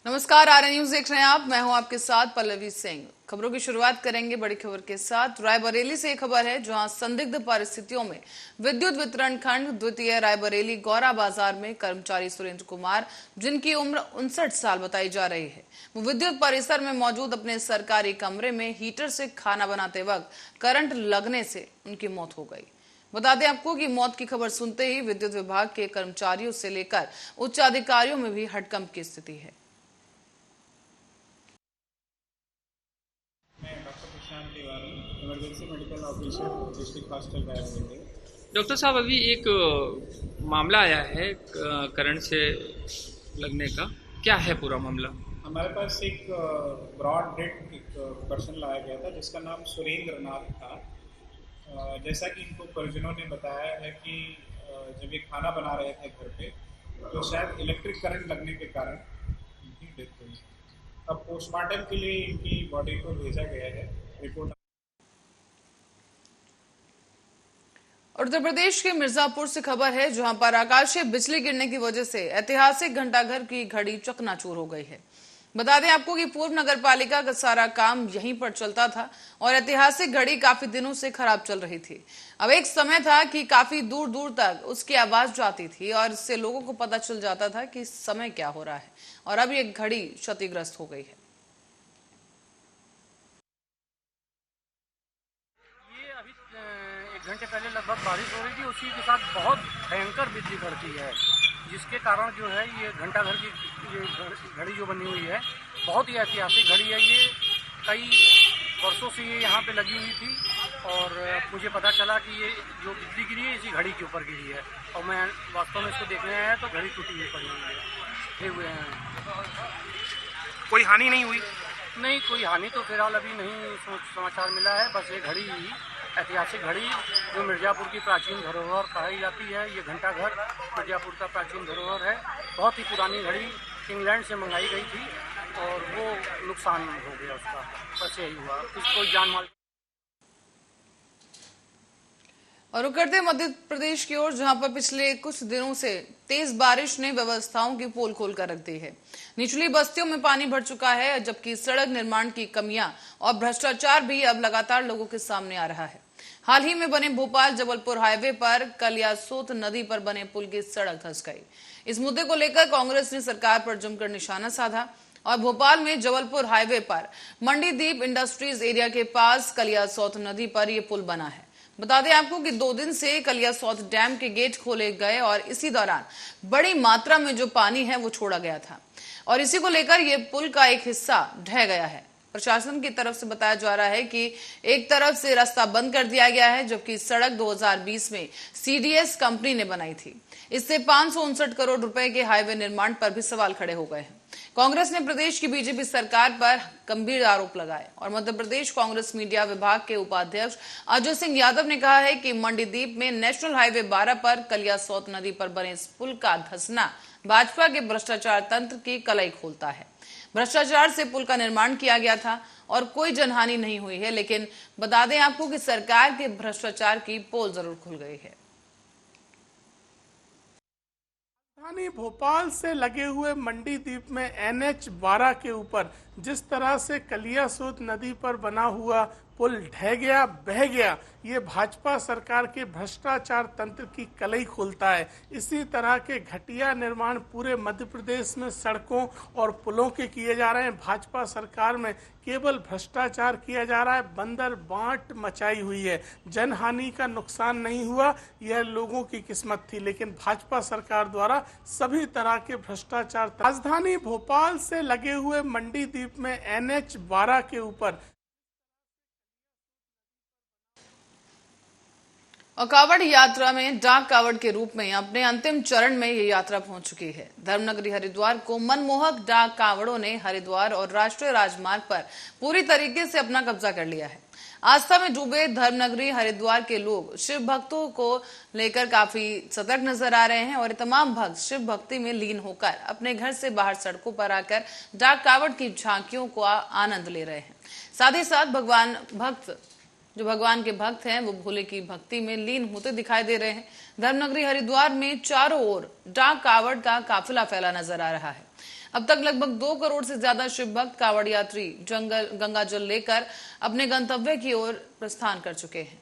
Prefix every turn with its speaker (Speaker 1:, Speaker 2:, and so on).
Speaker 1: नमस्कार, RN news देख रहे हैं आप। मैं हूं आपके साथ पल्लवी सिंह। खबरों की शुरुआत करेंगे बड़ी खबर के साथ। रायबरेली से एक खबर है जहां संदिग्ध परिस्थितियों में विद्युत वितरण खंड द्वितीय रायबरेली गौरा बाजार में कर्मचारी सुरेंद्र कुमार, जिनकी उम्र 59 साल बताई जा रही है, वो विद्युत परिसर में मौजूद अपने सरकारी कमरे में हीटर से खाना बनाते वक्त करंट लगने से उनकी मौत हो गई। बता दें आपको कि मौत की खबर सुनते ही विद्युत विभाग के कर्मचारियों से लेकर उच्च अधिकारियों में भी हड़कंप की स्थिति है।
Speaker 2: Emergency medical officer district hospital Raebareli.
Speaker 3: Doctor साहब, अभी एक मामला आया है करंट से लगने का, क्या है पूरा मामला?
Speaker 2: हमारे पास एक ब्रॉड डेड एक पर्सन लाया गया था जिसका नाम सुरेंद्र नाथ था। जैसा कि इनको परिजनों ने बताया है कि जब ये खाना बना रहे थे घर पे तो शायद इलेक्ट्रिक करंट लगने के कारण इनकी डेथ हुई। अब पोस्टमार्टम के लिए इनकी बॉडी को भेजा गया है। रिपोर्ट
Speaker 1: उत्तर प्रदेश के मिर्जापुर से खबर है जहां पर आकाशीय बिजली गिरने की वजह से ऐतिहासिक घंटाघर की घड़ी चकनाचूर हो गई है। बता दें आपको कि पूर्व नगर पालिका का सारा काम यहीं पर चलता था और ऐतिहासिक घड़ी काफी दिनों से खराब चल रही थी। अब एक समय था कि काफी दूर दूर तक उसकी आवाज जाती थी और इससे लोगों को पता चल जाता था कि समय क्या हो रहा है, और अब ये घड़ी क्षतिग्रस्त हो गई है।
Speaker 4: घंटे पहले लगभग बारिश हो रही थी, उसी के साथ बहुत भयंकर बिजली कड़की है, जिसके कारण जो है ये घंटाघर की ये घड़ी जो बनी हुई है बहुत ही ऐतिहासिक घड़ी है। ये कई वर्षों से ये यहाँ पे लगी हुई थी और मुझे पता चला कि ये जो बिजली गिरी है इसी घड़ी के ऊपर गिरी है और मैं वास्तव में इसको देखने आया तो घड़ी टूटी हुई पड़ी हुई है, गिरे हुए हैं।
Speaker 5: कोई हानि नहीं हुई?
Speaker 4: नहीं, कोई हानि तो फिलहाल अभी नहीं समाचार मिला है। बस ये घड़ी ही ऐतिहासिक घड़ी जो मिर्जापुर की प्राचीन धरोहर कही जाती है, ये घंटाघर मिर्जापुर का प्राचीन धरोहर है। बहुत ही पुरानी घड़ी इंग्लैंड से मंगाई गई थी और वो नुकसान हो गया उसका, बस यही हुआ, कोई जान माल।
Speaker 1: और रुक करते मध्य प्रदेश की ओर, जहां पर पिछले कुछ दिनों से तेज बारिश ने व्यवस्थाओं की पोल खोल कर रख दी है। निचली बस्तियों में पानी भर चुका है, जबकि सड़क निर्माण की कमियां और भ्रष्टाचार भी अब लगातार लोगों के सामने आ रहा है। हाल ही में बने भोपाल जबलपुर हाईवे पर कलियासोत नदी पर बने पुल की सड़क धंस गई। इस मुद्दे को लेकर कांग्रेस ने सरकार पर जमकर निशाना साधा और भोपाल में जबलपुर हाईवे पर मंडीदीप इंडस्ट्रीज एरिया के पास कलियासोत नदी पर यह पुल बना है। बता दें आपको कि 2 दिन से कलियासोत डैम के गेट खोले गए और इसी दौरान बड़ी मात्रा में जो पानी है वो छोड़ा गया था और इसी को लेकर ये पुल का एक हिस्सा ढह गया है। प्रशासन की तरफ से बताया जा रहा है कि एक तरफ से रास्ता बंद कर दिया गया है, जबकि सड़क 2020 में सीडीएस कंपनी ने बनाई थी। इससे 559 करोड़ रुपए के हाईवे निर्माण पर भी सवाल खड़े हो गए हैं। कांग्रेस ने प्रदेश की बीजेपी सरकार पर गंभीर आरोप लगाए और मध्य प्रदेश कांग्रेस मीडिया विभाग के उपाध्यक्ष अजय सिंह यादव ने कहा है कि मंडीदीप में नेशनल हाईवे 12 पर कलियासोत नदी पर बने इस पुल का धंसना भाजपा के भ्रष्टाचार तंत्र की कलई खोलता है। भ्रष्टाचार से पुल का निर्माण किया गया था और कोई जनहानि नहीं हुई है, लेकिन बता दें आपको कि सरकार के भ्रष्टाचार की पोल जरूर खुल गई है।
Speaker 6: राजधानी भोपाल से लगे हुए मंडीदीप में NH 12 के ऊपर जिस तरह से कलियासोत नदी पर बना हुआ पुल ढह गया, बह गया, ये भाजपा सरकार के भ्रष्टाचार तंत्र की कलई खोलता है। इसी तरह के घटिया निर्माण पूरे मध्य प्रदेश में सड़कों और पुलों के किए जा रहे हैं। भाजपा सरकार में केवल भ्रष्टाचार किया जा रहा है, बंदर बांट मचाई हुई है। जनहानि का नुकसान नहीं हुआ, यह लोगों की किस्मत थी, लेकिन भाजपा सरकार द्वारा सभी तरह के भ्रष्टाचार। राजधानी भोपाल से लगे हुए मंडीदीप में NH 12 के ऊपर
Speaker 1: और कावड़ यात्रा में डाक कावड़ के रूप में अपने अंतिम चरण में ये यात्रा पहुंच चुकी है। धर्मनगरी हरिद्वार को मनमोहक डाक कावड़ों ने हरिद्वार और राष्ट्रीय राजमार्ग पर पूरी तरीके से अपना कब्जा कर लिया है। आस्था में डूबे धर्मनगरी हरिद्वार के लोग शिव भक्तों को लेकर काफी सतर्क नजर आ रहे हैं और तमाम भक्त शिव भक्ति में लीन होकर अपने घर से बाहर सड़कों पर आकर डाक कावड़ की झांकियों को आनंद ले रहे हैं। साथ ही साथ भगवान के भक्त हैं वो भोले की भक्ति में लीन होते दिखाई दे रहे हैं। धर्मनगरी हरिद्वार में चारों ओर डाक कावड़ का काफिला फैला नजर आ रहा है। अब तक लगभग 2 करोड़ से ज्यादा शिव भक्त कांवड़ यात्री गंगा जल लेकर अपने गंतव्य की ओर प्रस्थान कर चुके हैं।